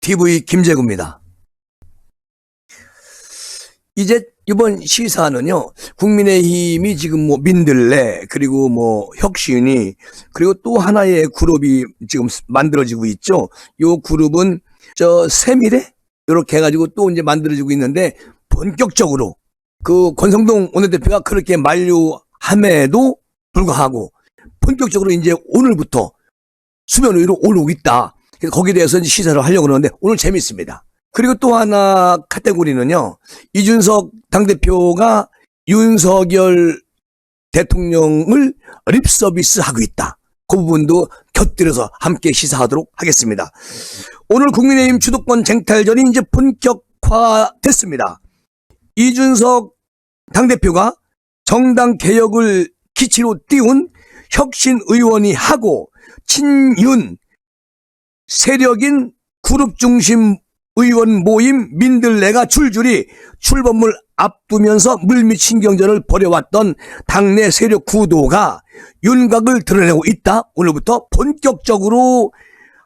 TV 김재구입니다. 이제 이번 시사는요, 국민의힘이 지금 민들레, 그리고 혁신위, 그리고 또 하나의 그룹이 지금 만들어지고 있죠. 요 그룹은 새미래? 이렇게 해가지고 또 이제 만들어지고 있는데, 본격적으로 그 권성동 원내대표가 그렇게 만류함에도 불구하고, 본격적으로 이제 오늘부터 수면 위로 올라오고 있다. 그래서 거기에 대해서 이제 시사를 하려고 그러는데, 오늘 재밌습니다. 그리고 또 하나 카테고리는요, 이준석 당대표가 윤석열 대통령을 립서비스 하고 있다. 그 부분도 곁들여서 함께 시사하도록 하겠습니다. 오늘 국민의힘 주도권 쟁탈전이 이제 본격화됐습니다. 이준석 당대표가 정당 개혁을 기치로 띄운 혁신 의원이 하고 친윤 세력인 그룹 중심 의원 모임 민들레가 줄줄이 출범을 앞두면서 물밑 경전을 벌여왔던 당내 세력 구도가 윤곽을 드러내고 있다. 오늘부터 본격적으로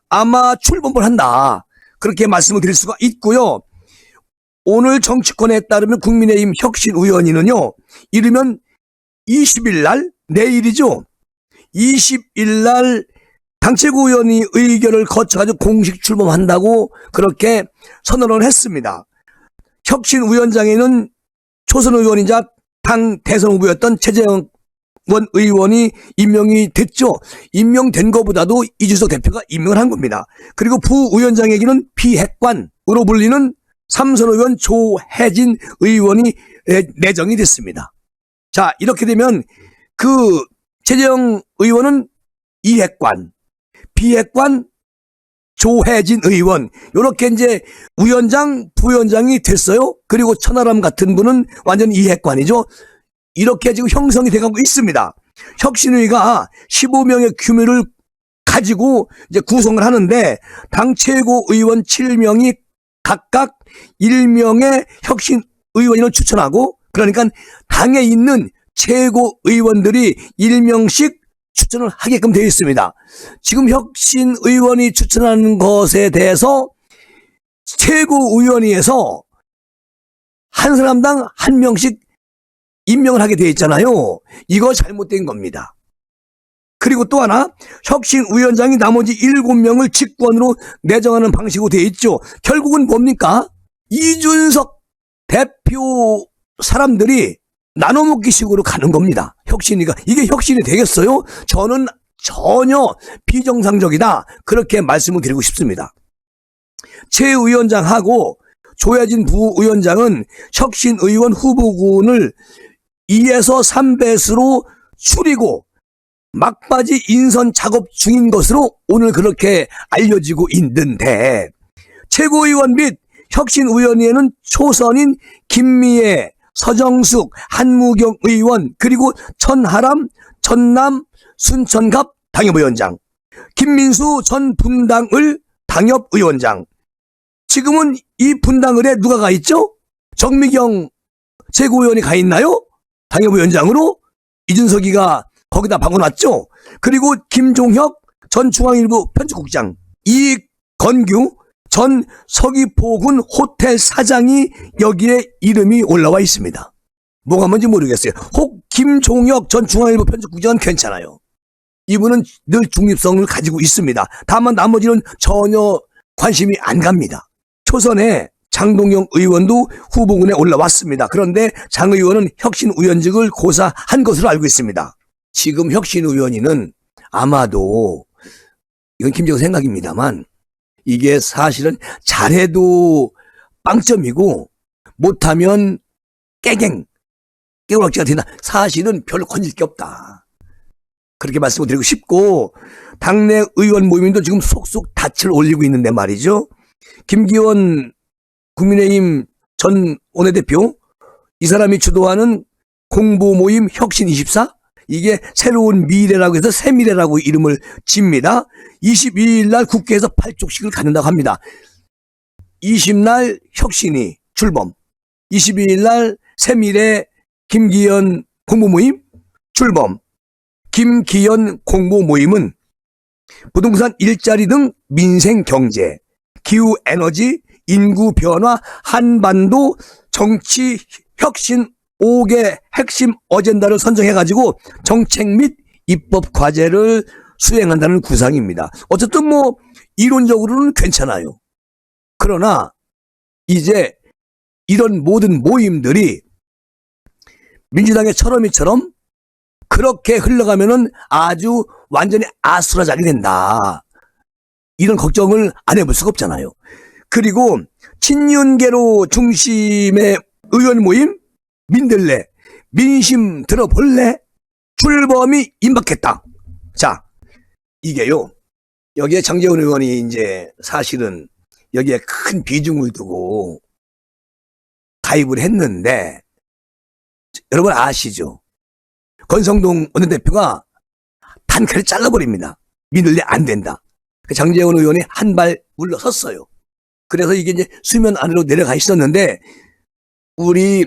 아마 출범을 한다. 그렇게 말씀을 드릴 수가 있고요. 오늘 정치권에 따르면 국민의힘 혁신의원위는요, 이르면 20일 날, 내일이죠. 20일 날 당 최고위원이 의결을 거쳐가지고 공식 출범한다고 그렇게 선언을 했습니다. 혁신위원장에는 초선 의원이자 당 대선 후보였던 최재형 의원이 임명이 됐죠. 임명된 것보다도 이준석 대표가 임명을 한 겁니다. 그리고 부위원장에게는 비핵관으로 불리는 삼선 의원 조혜진 의원이 내정이 됐습니다. 자, 이렇게 되면 그 최재형 의원은 이핵관, 비핵관 조혜진 의원, 요렇게 이제 위원장, 부위원장이 됐어요. 그리고 천하람 같은 분은 완전 이핵관이죠. 이렇게 지금 형성이 돼가고 있습니다. 혁신위가 15명의 규모를 가지고 이제 구성을 하는데, 당 최고 의원 7명이 각각 1명의 혁신 의원을 추천하고, 그러니까 당에 있는 최고 의원들이 1명씩 추천을 하게끔 되어 있습니다. 지금 혁신 의원이 추천하는 것에 대해서 최고위원회에서 한 사람당 한 명씩 임명을 하게 되어 있잖아요. 이거 잘못된 겁니다. 그리고 또 하나, 혁신위원장이 나머지 7명을 직권으로 내정하는 방식으로 되어 있죠. 결국은 뭡니까? 이준석 대표 사람들이 나눠먹기식으로 가는 겁니다. 혁신이가. 이게 혁신이 되겠어요? 저는 전혀 비정상적이다. 그렇게 말씀을 드리고 싶습니다. 최 위원장하고 조혜진 부위원장은 혁신의원 후보군을 2에서 3배수로 줄이고 막바지 인선 작업 중인 것으로 오늘 그렇게 알려지고 있는데, 최고위원 및 혁신위원회에는 초선인 김미애, 서정숙, 한무경 의원, 그리고 천하람, 전남, 순천갑 당협위원장, 김민수 전 분당을 당협위원장. 지금은 이 분당을에 누가 가 있죠? 정미경 최고위원이 가 있나요? 당협위원장으로 이준석이가 거기다 박아놨죠. 그리고 김종혁 전 중앙일보 편집국장, 이건규 전 서귀포군 호텔 사장이 여기에 이름이 올라와 있습니다. 뭐가 뭔지 모르겠어요. 혹 김종혁 전 중앙일보 편집국장은 괜찮아요. 이분은 늘 중립성을 가지고 있습니다. 다만 나머지는 전혀 관심이 안 갑니다. 초선에 장동영 의원도 후보군에 올라왔습니다. 그런데 장 의원은 혁신위원직을 고사한 것으로 알고 있습니다. 지금 혁신위원회는 아마도, 이건 김재구 생각입니다만, 이게 사실은 잘해도 빵점이고 못하면 깨우락지가 된다. 사실은 별로 건질 게 없다. 그렇게 말씀을 드리고 싶고, 당내 의원 모임도 지금 속속 닻을 올리고 있는데 말이죠. 김기원 국민의힘 전 원내대표, 이 사람이 주도하는 공보 모임 혁신24, 이게 새로운 미래라고 해서 새미래라고 이름을 집니다. 22일 날 국회에서 8족씩을 갖는다고 합니다. 20날 혁신이 출범, 22일 날 새미래 김기현 공보모임 출범. 김기현 공보모임은 부동산 일자리 등 민생 경제, 기후에너지, 인구 변화, 한반도 정치 혁신 5개 핵심 어젠다를 선정해가지고 정책 및 입법 과제를 수행한다는 구상입니다. 어쨌든 뭐 이론적으로는 괜찮아요. 그러나 이제 이런 모든 모임들이 민주당의 철험이처럼 그렇게 흘러가면은 아주 완전히 아수라장이 된다. 이런 걱정을 안 해볼 수가 없잖아요. 그리고 친윤계로 중심의 의원 모임, 민들레, 민심 들어볼래? 출범이 임박했다. 자, 이게요. 여기에 장제원 의원이 이제 사실은 여기에 큰 비중을 두고 가입을 했는데, 여러분 아시죠? 권성동 원내대표가 단칼에 잘라버립니다. 민들레 안 된다. 장제원 의원이 한 발 물러섰어요. 그래서 이게 이제 수면 안으로 내려가 있었는데, 우리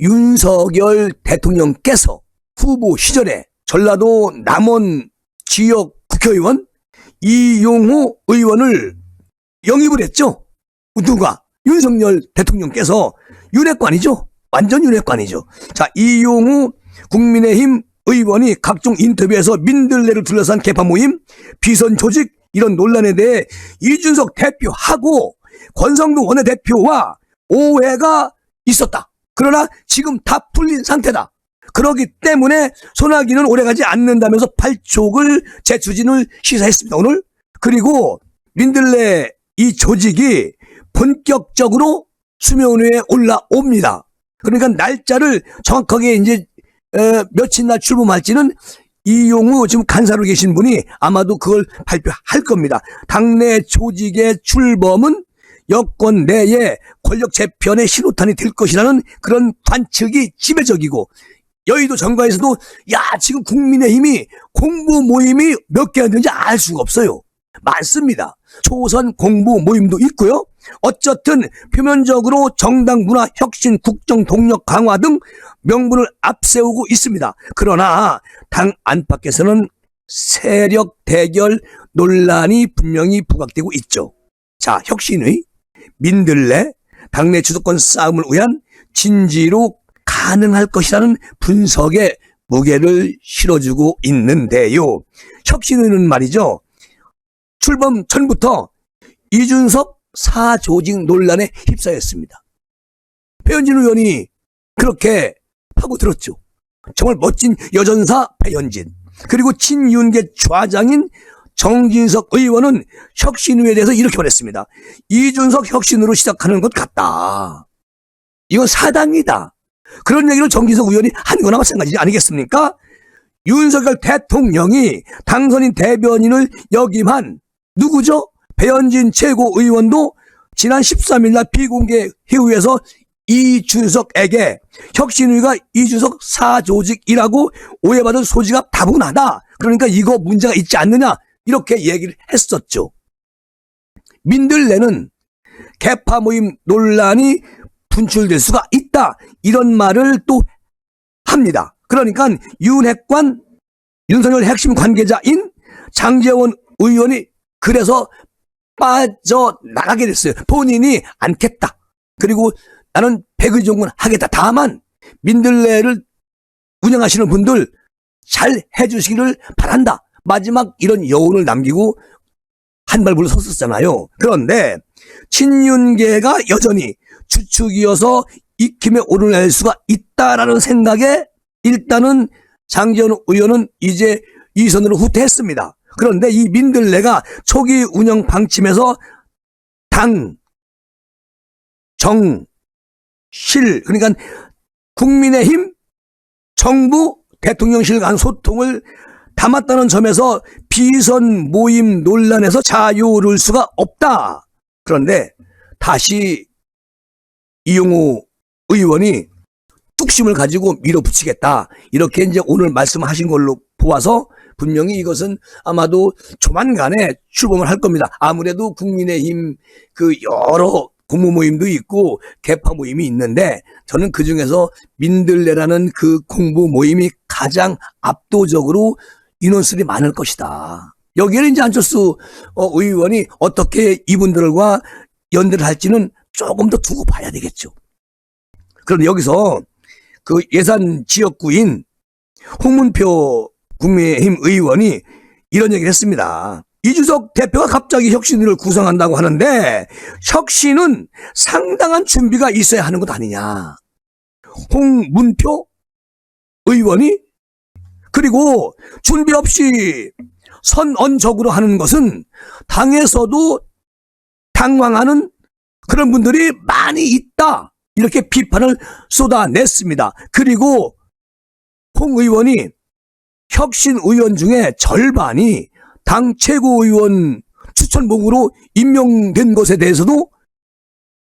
윤석열 대통령께서 후보 시절에 전라도 남원 지역 국회의원 이용호 의원을 영입을 했죠. 누가? 윤석열 대통령께서 윤핵관이죠. 완전 윤핵관이죠. 자, 이용호 국민의힘 의원이 각종 인터뷰에서 민들레를 둘러싼 개파 모임, 비선 조직 이런 논란에 대해 이준석 대표하고 권성동 원내대표와 오해가 있었다. 그러나 지금 다 풀린 상태다. 그렇기 때문에 소나기는 오래가지 않는다면서 발족을 재추진을 시사했습니다. 오늘. 그리고 민들레 이 조직이 본격적으로 수면 위에 올라옵니다. 그러니까 날짜를 정확하게 이제 며칠 날 출범할지는 이용우 지금 간사로 계신 분이 아마도 그걸 발표할 겁니다. 당내 조직의 출범은 여권 내에 권력 재편의 신호탄이 될 것이라는 그런 관측이 지배적이고, 여의도 정가에서도 야 지금 국민의힘이 공부 모임이 몇 개가 되는지 알 수가 없어요. 많습니다. 초선 공부 모임도 있고요. 어쨌든 표면적으로 정당 문화 혁신, 국정 동력 강화 등 명분을 앞세우고 있습니다. 그러나 당 안팎에서는 세력 대결 논란이 분명히 부각되고 있죠. 자, 혁신의 민들레 당내 주도권 싸움을 위한 진지로 가능할 것이라는 분석에 무게를 실어주고 있는데요. 혁신의는 말이죠. 출범 전부터 이준석 사조직 논란에 휩싸였습니다. 배현진 의원이 그렇게 파고들었죠. 정말 멋진 여전사 배현진. 그리고 친윤계 좌장인 정진석 의원은 혁신위에 대해서 이렇게 말했습니다. 이준석 혁신으로 시작하는 것 같다. 이건 사당이다. 그런 얘기를 정진석 의원이 한 거나 마찬가지 아니겠습니까? 윤석열 대통령이 당선인 대변인을 역임한 누구죠? 배현진 최고의원도 지난 13일 날 비공개 회의에서 이준석에게 혁신위가 이준석 사조직이라고 오해받은 소지가 다분하다. 그러니까 이거 문제가 있지 않느냐 이렇게 얘기를 했었죠. 민들레는 개파 모임 논란이 분출될 수가 있다. 이런 말을 또 합니다. 그러니까 윤핵관 윤석열 핵심 관계자인 장제원 의원이 그래서 빠져나가게 됐어요. 본인이 않겠다. 그리고 나는 백의종군 하겠다. 다만 민들레를 운영하시는 분들 잘 해주시기를 바란다. 마지막 이런 여운을 남기고 한 발 물러섰었잖아요. 그런데 친윤계가 여전히 주축이어서 익힘에 오르낼 수가 있다라는 생각에 일단은 장제원 의원은 이제 이선으로 후퇴했습니다. 그런데 이 민들레가 초기 운영 방침에서 당, 정, 실, 그러니까 국민의힘, 정부, 대통령실 간 소통을 담았다는 점에서 비선 모임 논란에서 자유로울 수가 없다. 그런데 다시 이용호 의원이 뚝심을 가지고 밀어붙이겠다. 이렇게 이제 오늘 말씀하신 걸로 보아서 분명히 이것은 아마도 조만간에 출범을 할 겁니다. 아무래도 국민의힘 그 여러 공모 모임도 있고 개파 모임이 있는데 저는 그 중에서 민들레라는 그 공부 모임이 가장 압도적으로 인원수들이 많을 것이다. 여기에는 이제 안철수 의원이 어떻게 이분들과 연대를 할지는 조금 더 두고 봐야 되겠죠. 그럼 여기서 그 예산 지역구인 홍문표 국민의힘 의원이 이런 얘기를 했습니다. 이준석 대표가 갑자기 혁신을 구성한다고 하는데 혁신은 상당한 준비가 있어야 하는 것 아니냐. 홍문표 의원이 그리고 준비 없이 선언적으로 하는 것은 당에서도 당황하는 그런 분들이 많이 있다. 이렇게 비판을 쏟아냈습니다. 그리고 홍 의원이 혁신 의원 중에 절반이 당 최고위원 추천목으로 임명된 것에 대해서도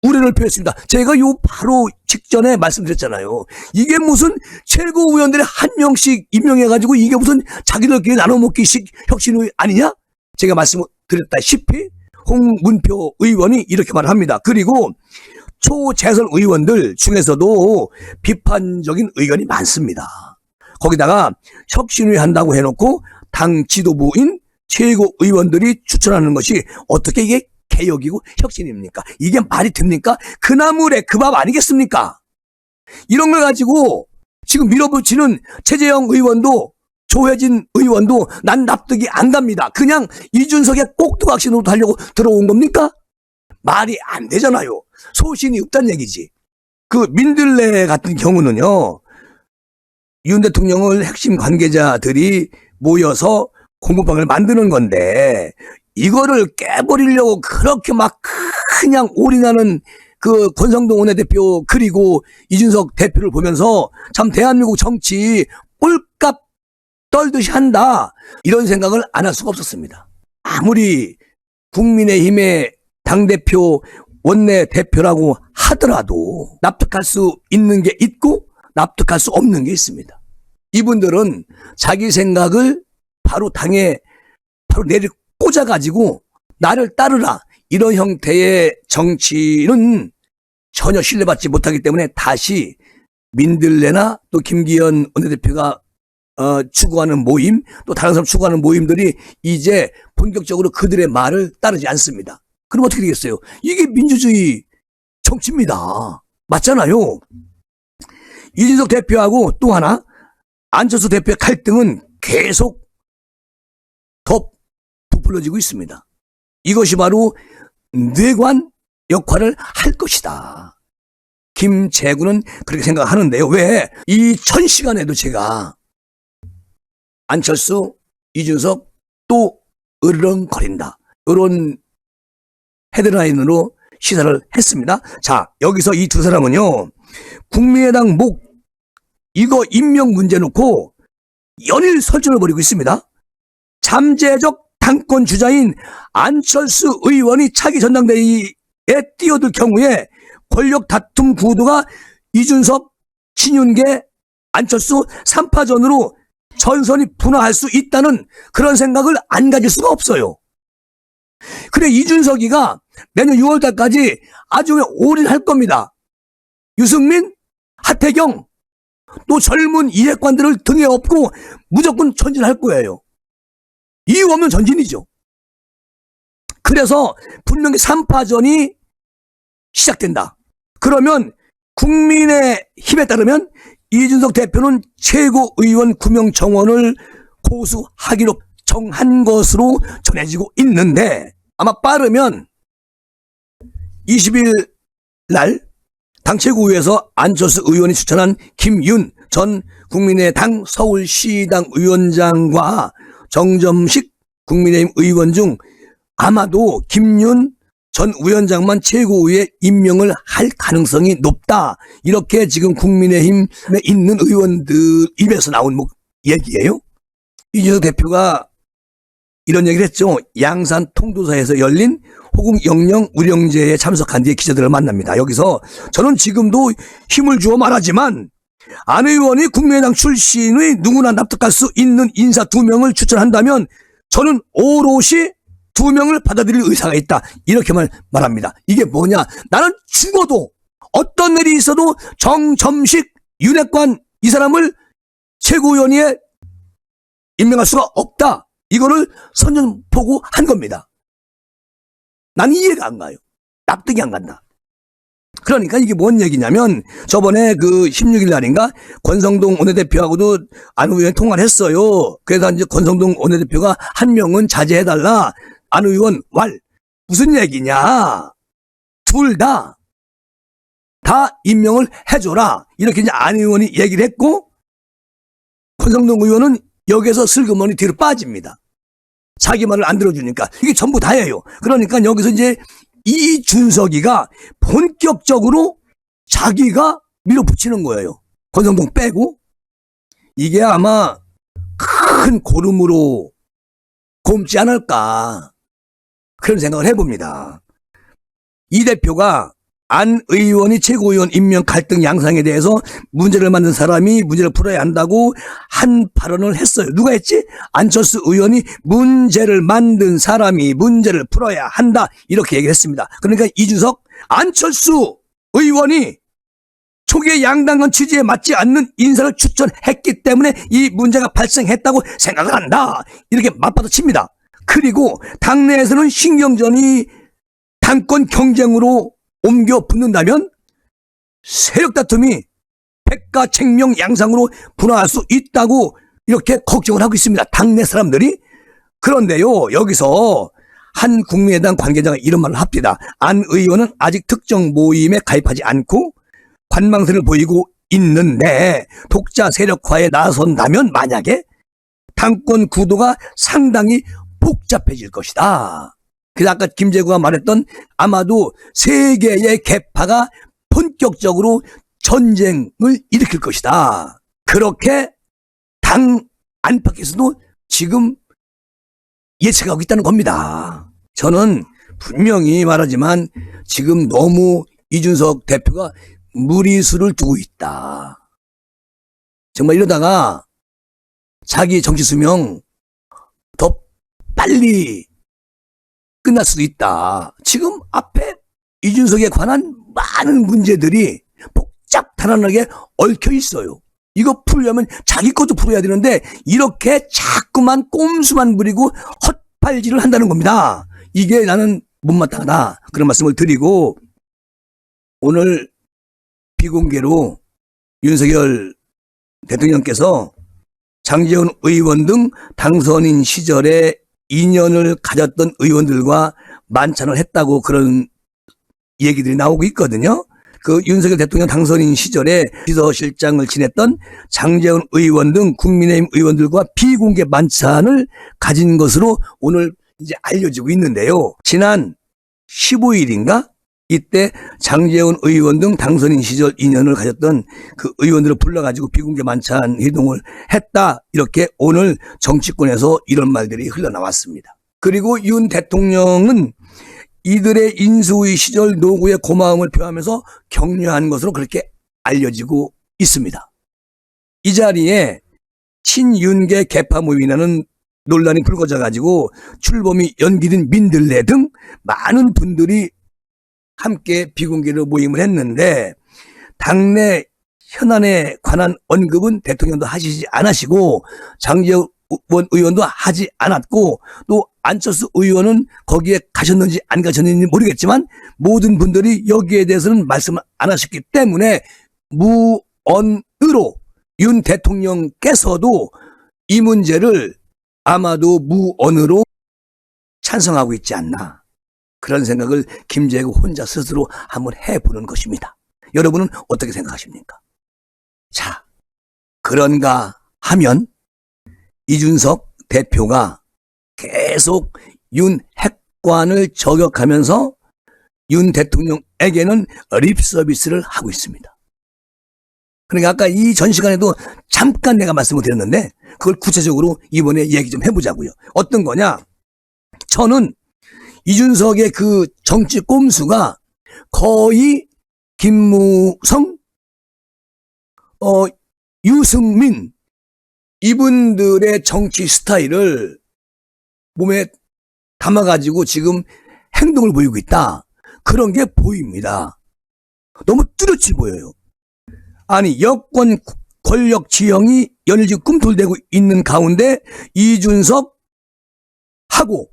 우려를 표했습니다. 제가 바로 직전에 말씀드렸잖아요. 이게 무슨 최고위원들이 한 명씩 임명해가지고 이게 무슨 자기들끼리 나눠먹기식 혁신의 아니냐? 제가 말씀드렸다시피 홍문표 의원이 이렇게 말을 합니다. 그리고 초재선 의원들 중에서도 비판적인 의견이 많습니다. 거기다가 혁신을 한다고 해놓고 당 지도부인 최고의원들이 추천하는 것이 어떻게 이게 개혁이고 혁신입니까? 이게 말이 됩니까? 그 나물에 그 밥 아니겠습니까? 이런 걸 가지고 지금 밀어붙이는 최재형 의원도 조혜진 의원도 난 납득이 안 갑니다. 그냥 이준석의 꼭두각시로 하려고 들어온 겁니까? 말이 안 되잖아요. 소신이 없다는 얘기지. 그 민들레 같은 경우는요. 윤 대통령을 핵심 관계자들이 모여서 공부방을 만드는 건데 이거를 깨버리려고 그렇게 막 그냥 올인하는 그 권성동 원내대표 그리고 이준석 대표를 보면서 참 대한민국 정치 꼴값 떨듯이 한다. 이런 생각을 안 할 수가 없었습니다. 아무리 국민의힘의 당대표 원내대표라고 하더라도 납득할 수 있는 게 있고 납득할 수 없는 게 있습니다. 이분들은 자기 생각을 바로 당에 바로 내리 꽂아가지고 나를 따르라 이런 형태의 정치는 전혀 신뢰받지 못하기 때문에 다시 민들레나 또 김기현 원내대표가 추구하는 모임 또 다른 사람 추구하는 모임들이 이제 본격적으로 그들의 말을 따르지 않습니다. 그럼 어떻게 되겠어요? 이게 민주주의 정치입니다. 맞잖아요. 이준석 대표하고 또 하나 안철수 대표의 갈등은 계속 더 부풀려지고 있습니다. 이것이 바로 뇌관 역할을 할 것이다. 김재구는 그렇게 생각하는데요. 왜? 이 1000시간에도 제가 안철수, 이준석 또 으르렁거린다. 이런 헤드라인으로 시사를 했습니다. 자, 여기서 이 두 사람은요. 국민의당 목 이거 임명 문제 놓고 연일 설전을 벌이고 있습니다. 잠재적 당권 주자인 안철수 의원이 차기 전당대회에 뛰어들 경우에 권력 다툼 구도가 이준석, 친윤계, 안철수 3파전으로 전선이 분화할 수 있다는 그런 생각을 안 가질 수가 없어요. 그래 이준석이가 내년 6월달까지 아주 올인할 겁니다. 유승민, 하태경 또 젊은 이해관들을 등에 업고 무조건 전진할 거예요. 이유 없는 전진이죠. 그래서 분명히 3파전이 시작된다. 그러면 국민의 힘에 따르면 이준석 대표는 최고의원 구명정원을 고수하기로 정한 것으로 전해지고 있는데 아마 빠르면 20일 날 당 최고위에서 안철수 의원이 추천한 김윤 전 국민의당 서울시당 위원장과 정점식 국민의힘 의원 중 아마도 김윤 전 위원장만 최고위에 임명을 할 가능성이 높다. 이렇게 지금 국민의힘에 있는 의원들 입에서 나온 얘기예요. 이준석 대표가 이런 얘기를 했죠. 양산 통도사에서 열린 호국 영령 우령제에 참석한 뒤에 기자들을 만납니다. 여기서 저는 지금도 힘을 주어 말하지만 안 의원이 국민의당 출신의 누구나 납득할 수 있는 인사 2명을 추천한다면 저는 오롯이 2명을 받아들일 의사가 있다. 이렇게만 말합니다. 이게 뭐냐? 나는 죽어도 어떤 일이 있어도 정점식, 윤핵관 이 사람을 최고위원회에 임명할 수가 없다. 이거를 선전포고 한 겁니다. 난 이해가 안 가요. 납득이 안 간다. 그러니까 이게 뭔 얘기냐면 저번에 그 16일 날인가 권성동 원내대표하고도 안 의원 통화를 했어요. 그래서 이제 권성동 원내대표가 한 명은 자제해달라. 안 의원 무슨 얘기냐. 둘 다 임명을 해줘라. 이렇게 이제 안 의원이 얘기를 했고 권성동 의원은 여기서 슬그머니 뒤로 빠집니다. 자기 말을 안 들어주니까 이게 전부 다예요. 그러니까 여기서 이제 이준석이가 본격적으로 자기가 밀어붙이는 거예요. 권성동 빼고. 이게 아마 큰 고름으로 곪지 않을까 그런 생각을 해봅니다. 이 대표가 안 의원이 최고위원 임명 갈등 양상에 대해서 문제를 만든 사람이 문제를 풀어야 한다고 한 발언을 했어요. 누가 했지? 안철수 의원이 문제를 만든 사람이 문제를 풀어야 한다 이렇게 얘기를 했습니다. 그러니까 이준석, 안철수 의원이 초기의 양당간 취지에 맞지 않는 인사를 추천했기 때문에 이 문제가 발생했다고 생각을 한다 이렇게 맞받아칩니다. 그리고 당내에서는 신경전이 당권 경쟁으로 옮겨 붙는다면 세력 다툼이 백가쟁명 양상으로 분화할 수 있다고 이렇게 걱정을 하고 있습니다. 당내 사람들이. 그런데요, 여기서 한 국민의당 관계자가 이런 말을 합니다. 안 의원은 아직 특정 모임에 가입하지 않고 관망세를 보이고 있는데 독자 세력화에 나선다면 만약에 당권 구도가 상당히 복잡해질 것이다. 그래서 아까 김재구가 말했던 아마도 세계의 계파가 본격적으로 전쟁을 일으킬 것이다. 그렇게 당 안팎에서도 지금 예측하고 있다는 겁니다. 저는 분명히 말하지만 지금 너무 이준석 대표가 무리수를 두고 있다. 정말 이러다가 자기 정치 수명 더 빨리 끝날 수도 있다. 지금 앞에 이준석에 관한 많은 문제들이 복잡탄환하게 얽혀 있어요. 이거 풀려면 자기 것도 풀어야 되는데 이렇게 자꾸만 꼼수만 부리고 헛발질을 한다는 겁니다. 이게 나는 못마땅하다 그런 말씀을 드리고 오늘 비공개로 윤석열 대통령께서 장제원 의원 등 당선인 시절에 인연을 가졌던 의원들과 만찬을 했다고 그런 얘기들이 나오고 있거든요. 그 윤석열 대통령 당선인 시절에 비서실장을 지냈던 장제원 의원 등 국민의힘 의원들과 비공개 만찬을 가진 것으로 오늘 이제 알려지고 있는데요. 지난 15일인가? 이때 장제원 의원 등 당선인 시절 인연을 가졌던 그 의원들을 불러가지고 비공개 만찬 회동을 했다. 이렇게 오늘 정치권에서 이런 말들이 흘러나왔습니다. 그리고 윤 대통령은 이들의 인수위 시절 노고의 고마움을 표하면서 격려한 것으로 그렇게 알려지고 있습니다. 이 자리에 친윤계 개파 모임이라는 논란이 불거져가지고 출범이 연기된 민들레 등 많은 분들이 함께 비공개로 모임을 했는데 당내 현안에 관한 언급은 대통령도 하시지 않으시고 장제원 의원도 하지 않았고 또 안철수 의원은 거기에 가셨는지 안 가셨는지 모르겠지만 모든 분들이 여기에 대해서는 말씀을 안 하셨기 때문에 무언으로 윤 대통령께서도 이 문제를 아마도 무언으로 찬성하고 있지 않나. 그런 생각을 김재구 혼자 스스로 한번 해보는 것입니다. 여러분은 어떻게 생각하십니까? 자, 그런가 하면 이준석 대표가 계속 윤 핵관을 저격하면서 윤 대통령에게는 립 서비스를 하고 있습니다. 그러니까 아까 이 전 시간에도 잠깐 내가 말씀을 드렸는데 그걸 구체적으로 이번에 얘기 좀 해보자고요. 어떤 거냐? 저는 이준석의 그 정치 꼼수가 거의 김무성, 유승민 이분들의 정치 스타일을 몸에 담아가지고 지금 행동을 보이고 있다. 그런 게 보입니다. 너무 뚜렷이 보여요. 아니 여권 권력 지형이 연일 지금 꿈틀대고 있는 가운데 이준석 하고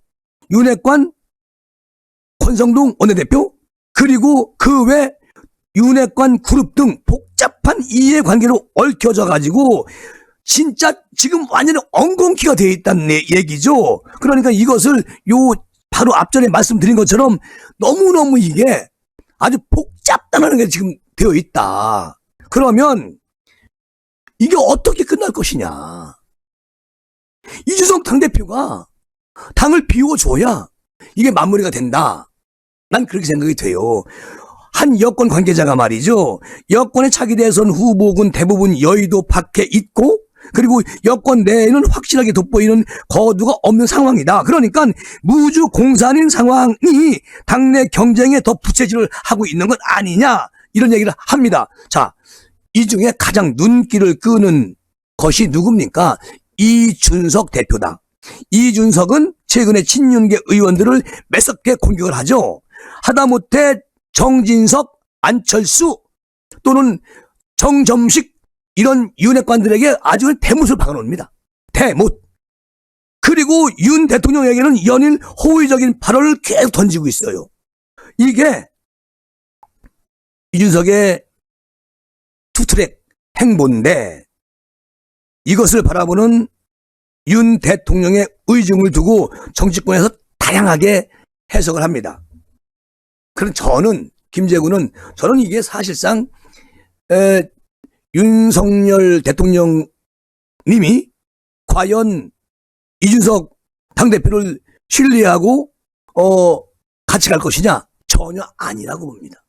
윤핵관 권성동 원내대표 그리고 그 외 윤핵관 그룹 등 복잡한 이해관계로 얽혀져 가지고 진짜 지금 완전히 엉겅퀴가 되어 있다는 얘기죠. 그러니까 이것을 바로 앞전에 말씀드린 것처럼 너무너무 이게 아주 복잡다는 게 지금 되어 있다. 그러면 이게 어떻게 끝날 것이냐. 이준석 당대표가 당을 비워줘야 이게 마무리가 된다. 난 그렇게 생각이 돼요. 한 여권 관계자가 말이죠. 여권의 차기 대선 후보군 대부분 여의도 밖에 있고 그리고 여권 내에는 확실하게 돋보이는 거두가 없는 상황이다. 그러니까 무주 공산인 상황이 당내 경쟁에 더 부채질을 하고 있는 것 아니냐 이런 얘기를 합니다. 자, 이 중에 가장 눈길을 끄는 것이 누굽니까? 이준석 대표다. 이준석은 최근에 친윤계 의원들을 매섭게 공격을 하죠. 하다못해 정진석, 안철수 또는 정점식 이런 윤핵관들에게 아주 대못을 박아놓습니다. 대못. 그리고 윤 대통령에게는 연일 호의적인 발언을 계속 던지고 있어요. 이게 이준석의 투트랙 행보인데 이것을 바라보는 윤 대통령의 의중을 두고 정치권에서 다양하게 해석을 합니다. 그럼 김재구는 저는 이게 사실상 윤석열 대통령님이 과연 이준석 당대표를 신뢰하고 같이 갈 것이냐? 전혀 아니라고 봅니다.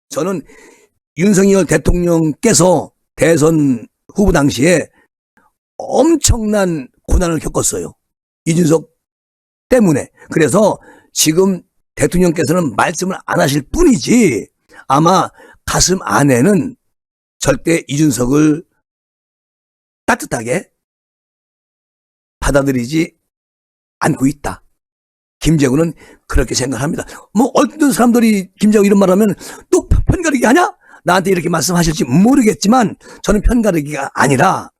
저는 윤석열 대통령께서 대선 후보 당시에 엄청난 고난을 겪었어요. 이준석 때문에. 그래서 지금 대통령께서는 말씀을 안 하실 뿐이지 아마 가슴 안에는 절대 이준석을 따뜻하게 받아들이지 않고 있다. 김재구는 그렇게 생각합니다. 어떤 사람들이 김재구 이런 말 하면 또 편가르기 하냐? 나한테 이렇게 말씀하실지 모르겠지만 저는 편가르기가 아니라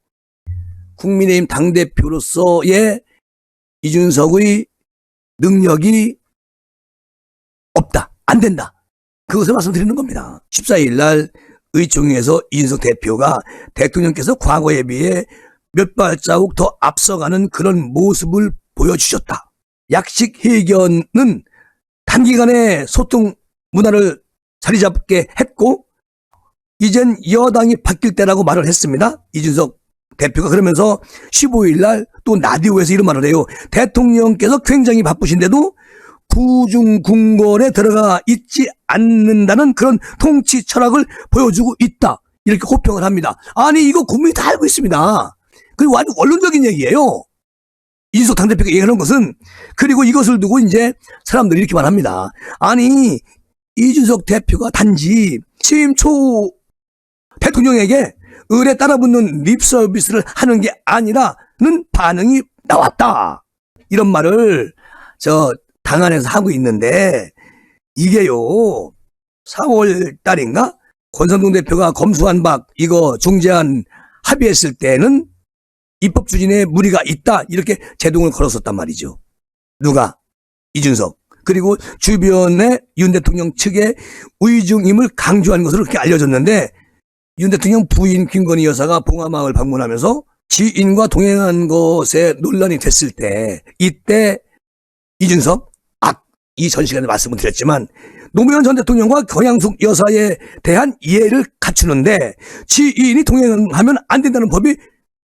국민의힘 당대표로서의 이준석의 능력이 없다. 안 된다. 그것을 말씀드리는 겁니다. 14일 날 의총에서 이준석 대표가 대통령께서 과거에 비해 몇 발자국 더 앞서가는 그런 모습을 보여주셨다. 약식 회견은 단기간에 소통 문화를 자리 잡게 했고 이젠 여당이 바뀔 때라고 말을 했습니다. 이준석 대표가 그러면서 15일 날 또 라디오에서 이런 말을 해요. 대통령께서 굉장히 바쁘신데도 구중궁궐에 들어가 있지 않는다는 그런 통치 철학을 보여주고 있다. 이렇게 호평을 합니다. 아니 이거 국민이 다 알고 있습니다. 그리고 완전 원론적인 얘기예요. 이준석 당대표가 얘기하는 것은. 그리고 이것을 두고 이제 사람들이 이렇게 말합니다. 아니 이준석 대표가 단지 취임 초 대통령에게 을에 따라붙는 립 서비스를 하는 게 아니라는 반응이 나왔다. 이런 말을 당 안에서 하고 있는데 이게요 4월 달인가 권성동 대표가 검수완박 이거 중재안 합의했을 때는 입법 추진에 무리가 있다 이렇게 제동을 걸었었단 말이죠. 누가? 이준석. 그리고 주변에 윤 대통령 측의 의중임을 강조한 것으로 그렇게 알려졌는데 윤 대통령 부인 김건희 여사가 봉화마을 방문하면서 지인과 동행한 것에 논란이 됐을 때 이때 이준석 이 전 시간에 말씀을 드렸지만 노무현 전 대통령과 경양숙 여사에 대한 이해를 갖추는데 지인이 동행하면 안 된다는 법이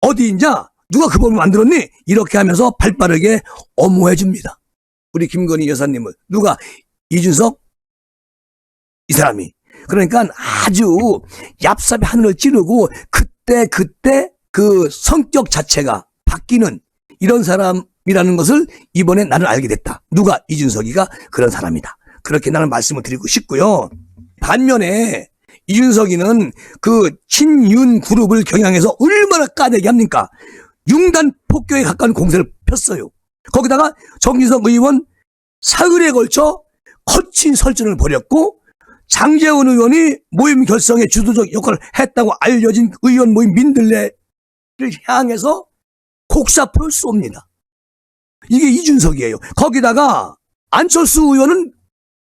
어디 있냐? 누가 그 법을 만들었니? 이렇게 하면서 발빠르게 엄호해 줍니다. 우리 김건희 여사님을. 누가? 이준석? 이 사람이. 그러니까 아주 얍삽이 하늘을 찌르고 그때 그 성격 자체가 바뀌는 이런 사람이라는 것을 이번에 나는 알게 됐다. 누가? 이준석이가 그런 사람이다. 그렇게 나는 말씀을 드리고 싶고요. 반면에 이준석이는 그 친윤 그룹을 겨냥해서 얼마나 까대기 합니까? 융단 폭격에 가까운 공세를 폈어요. 거기다가 정진석 의원 사흘에 걸쳐 거친 설전을 벌였고 장제원 의원이 모임 결성에 주도적 역할을 했다고 알려진 의원 모임 민들레를 향해서 곡사포를 쏩니다. 이게 이준석이에요. 거기다가 안철수 의원은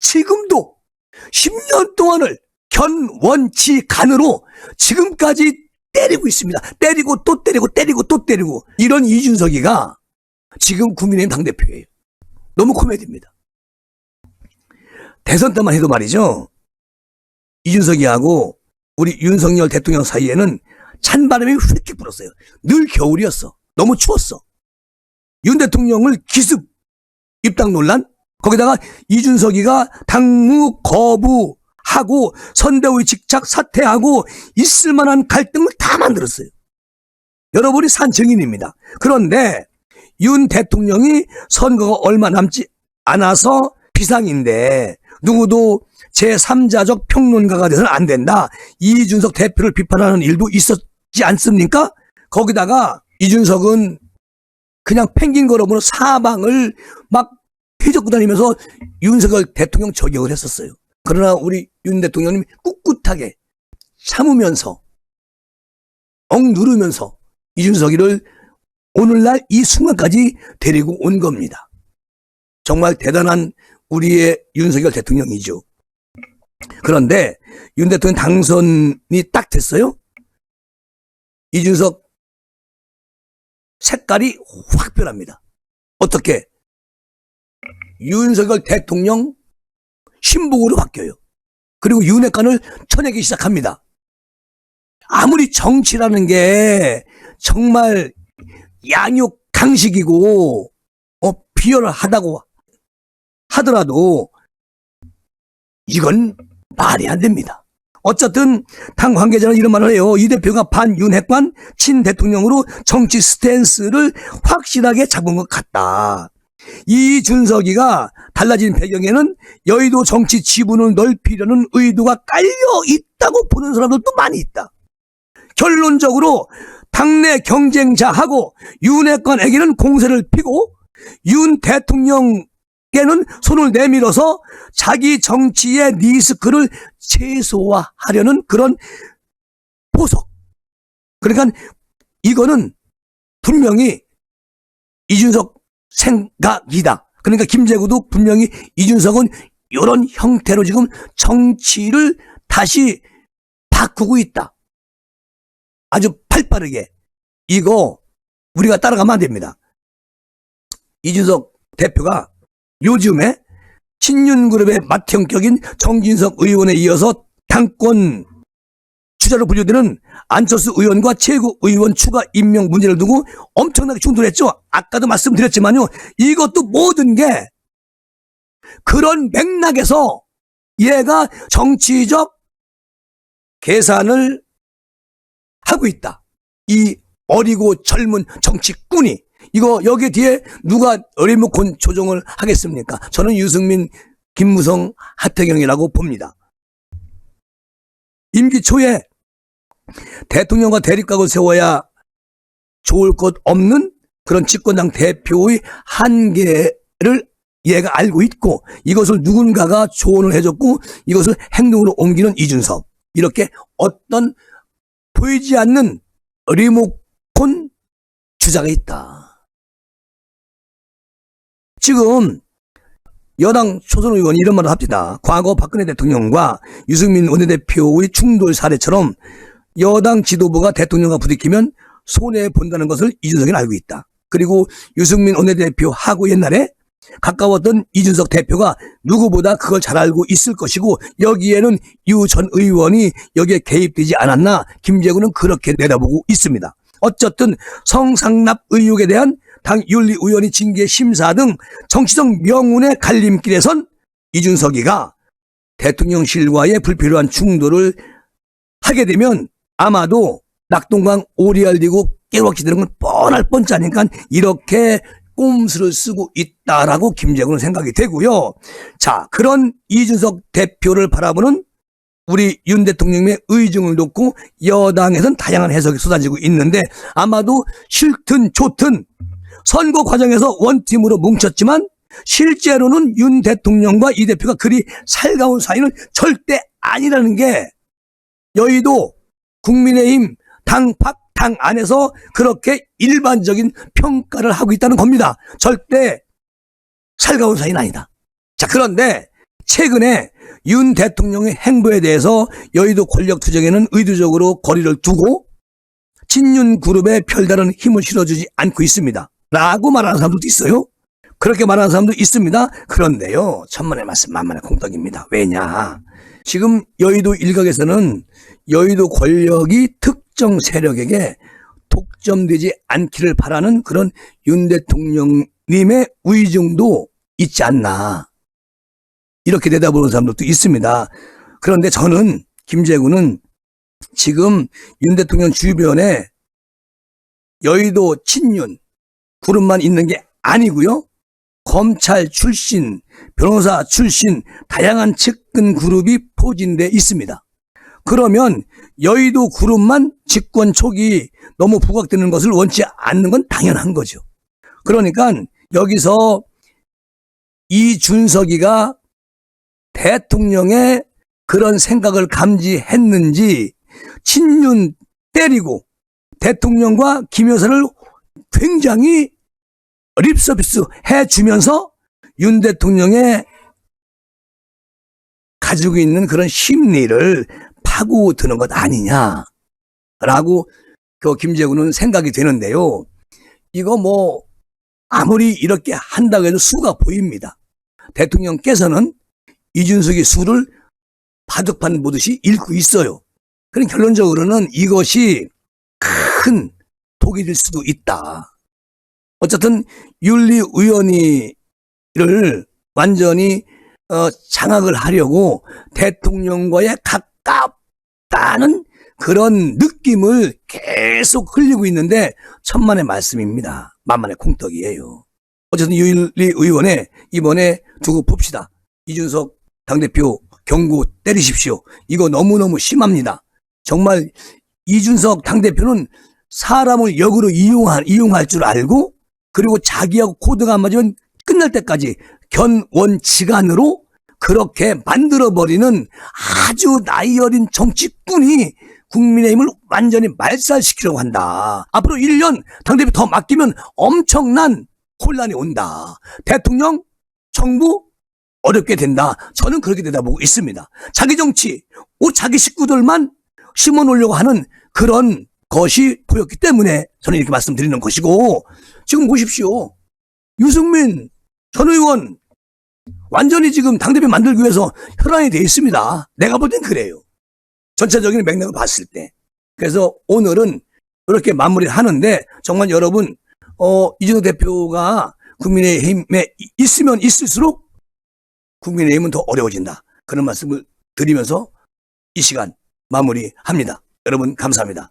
지금도 10년 동안을 견원치간으로 지금까지 때리고 있습니다. 때리고 또 때리고 때리고 또 때리고. 이런 이준석이가 지금 국민의힘 당대표예요. 너무 코미디입니다. 대선 때만 해도 말이죠. 이준석이하고 우리 윤석열 대통령 사이에는 찬바람이 휙휙 불었어요. 늘 겨울이었어. 너무 추웠어. 윤 대통령을 기습 입당 논란? 거기다가 이준석이가 당무 거부하고 선대위 직책 사퇴하고 있을 만한 갈등을 다 만들었어요. 여러분이 산 증인입니다. 그런데 윤 대통령이 선거가 얼마 남지 않아서 비상인데 누구도 제3자적 평론가가 돼서는 안 된다. 이준석 대표를 비판하는 일도 있었지 않습니까? 거기다가 이준석은 그냥 펭귄 걸음으로 사방을 막 휘젓고 다니면서 윤석열 대통령 저격을 했었어요. 그러나 우리 윤 대통령님이 꿋꿋하게 참으면서 억누르면서 이준석이를 오늘날 이 순간까지 데리고 온 겁니다. 정말 대단한 우리의 윤석열 대통령이죠. 그런데 윤 대통령 당선이 딱 됐어요. 이준석 색깔이 확 변합니다. 어떻게? 윤석열 대통령 신복으로 바뀌어요. 그리고 윤핵관을 쳐내기 시작합니다. 아무리 정치라는 게 정말 양육 강식이고 비열하다고 하더라도 이건 말이 안 됩니다. 어쨌든 당 관계자는 이런 말을 해요. 이 대표가 반윤핵관 친대통령으로 정치 스탠스를 확실하게 잡은 것 같다. 이준석이가 달라진 배경에는 여의도 정치 지분을 넓히려는 의도가 깔려 있다고 보는 사람들도 많이 있다. 결론적으로 당내 경쟁자하고 윤핵관에게는 공세를 피고 윤 대통령에게는 손을 내밀어서 자기 정치의 리스크를 최소화하려는 그런 보석. 그러니까 이거는 분명히 이준석 생각이다. 그러니까 김재구도 분명히 이준석은 이런 형태로 지금 정치를 다시 바꾸고 있다. 아주 팔빠르게. 이거 우리가 따라가면 안 됩니다. 이준석 대표가 요즘에 친윤그룹의 맏형격인 정진석 의원에 이어서 당권 주자로 분류되는 안철수 의원과 최고 의원 추가 임명 문제를 두고 엄청나게 충돌했죠. 아까도 말씀드렸지만요. 이것도 모든 게 그런 맥락에서 얘가 정치적 계산을 하고 있다. 이 어리고 젊은 정치꾼이. 이거 여기 뒤에 누가 리모컨 조정을 하겠습니까? 저는 유승민, 김무성, 하태경이라고 봅니다. 임기 초에 대통령과 대립각을 세워야 좋을 것 없는 그런 집권당 대표의 한계를 얘가 알고 있고 이것을 누군가가 조언을 해줬고 이것을 행동으로 옮기는 이준석. 이렇게 어떤 보이지 않는 리모컨 주자가 있다. 지금 여당 초선 의원이 이런 말을 합니다. 과거 박근혜 대통령과 유승민 원내대표의 충돌 사례처럼 여당 지도부가 대통령과 부딪히면 손해본다는 것을 이준석이 알고 있다. 그리고 유승민 원내대표하고 옛날에 가까웠던 이준석 대표가 누구보다 그걸 잘 알고 있을 것이고 여기에는 유 전 의원이 여기에 개입되지 않았나 김재구는 그렇게 내다보고 있습니다. 어쨌든 성상납 의혹에 대한 당 윤리위원회 징계 심사 등 정치적 명운의 갈림길에선 이준석이가 대통령실과의 불필요한 충돌을 하게 되면 아마도 낙동강 오리알디고 깨우락지되는 건 뻔할 뻔짜니까 이렇게 꼼수를 쓰고 있다라고 김재구는 생각이 되고요. 자, 그런 이준석 대표를 바라보는 우리 윤 대통령의 의중을 놓고 여당에선 다양한 해석이 쏟아지고 있는데 아마도 싫든 좋든 선거 과정에서 원팀으로 뭉쳤지만 실제로는 윤 대통령과 이 대표가 그리 살가운 사이는 절대 아니라는 게 여의도 국민의힘 당팍 당 안에서 그렇게 일반적인 평가를 하고 있다는 겁니다. 절대 살가운 사이는 아니다. 자, 그런데 최근에 윤 대통령의 행보에 대해서 여의도 권력 투쟁에는 의도적으로 거리를 두고 친윤 그룹에 별다른 힘을 실어주지 않고 있습니다. 라고 말하는 사람도 있어요. 그렇게 말하는 사람도 있습니다. 그런데요, 천만의 말씀 만만의 공덕입니다. 왜냐? 지금 여의도 일각에서는 여의도 권력이 특정 세력에게 독점되지 않기를 바라는 그런 윤 대통령님의 의중도 있지 않나, 이렇게 내다보는 사람들도 있습니다. 그런데 저는, 김재구는 지금 윤 대통령 주변에 여의도 친윤 그룹만 있는 게 아니고요, 검찰 출신, 변호사 출신 다양한 측근 그룹이 포진돼 있습니다. 그러면 여의도 그룹만 집권 초기 너무 부각되는 것을 원치 않는 건 당연한 거죠. 그러니까 여기서 이준석이가 대통령의 그런 생각을 감지했는지 친윤 때리고 대통령과 김 여사를 굉장히 립서비스 해주면서 윤 대통령의 가지고 있는 그런 심리를 파고드는 것 아니냐라고 김재구는 생각이 되는데요. 이거 뭐 아무리 이렇게 한다고 해도 수가 보입니다. 대통령께서는 이준석의 수를 바둑판 보듯이 읽고 있어요. 그럼 결론적으로는 이것이 큰 독이 될 수도 있다. 어쨌든 윤리위원회를 완전히 장악을 하려고 대통령과의 가깝다는 그런 느낌을 계속 흘리고 있는데 천만의 말씀입니다. 만만의 콩떡이에요. 어쨌든 윤리위원회 이번에 두고 봅시다. 이준석 당대표 경고 때리십시오. 이거 너무너무 심합니다. 정말 이준석 당대표는 사람을 역으로 이용할 줄 알고, 그리고 자기하고 코드가 안 맞으면 끝날 때까지 견원지간으로 그렇게 만들어버리는 아주 나이 어린 정치꾼이 국민의힘을 완전히 말살시키려고 한다. 앞으로 1년 당대표 더 맡기면 엄청난 혼란이 온다. 대통령, 정부 어렵게 된다. 저는 그렇게 내다보고 있습니다. 자기 정치, 자기 식구들만 심어놓으려고 하는 그런 것이 보였기 때문에 저는 이렇게 말씀드리는 것이고, 지금 보십시오. 유승민 전 의원 완전히 지금 당대표 만들기 위해서 혈안이 되어 있습니다. 내가 볼 땐 그래요. 전체적인 맥락을 봤을 때. 그래서 오늘은 이렇게 마무리를 하는데, 정말 여러분 이준석 대표가 국민의힘에 있으면 있을수록 국민의힘은 더 어려워진다. 그런 말씀을 드리면서 이 시간 마무리합니다. 여러분 감사합니다.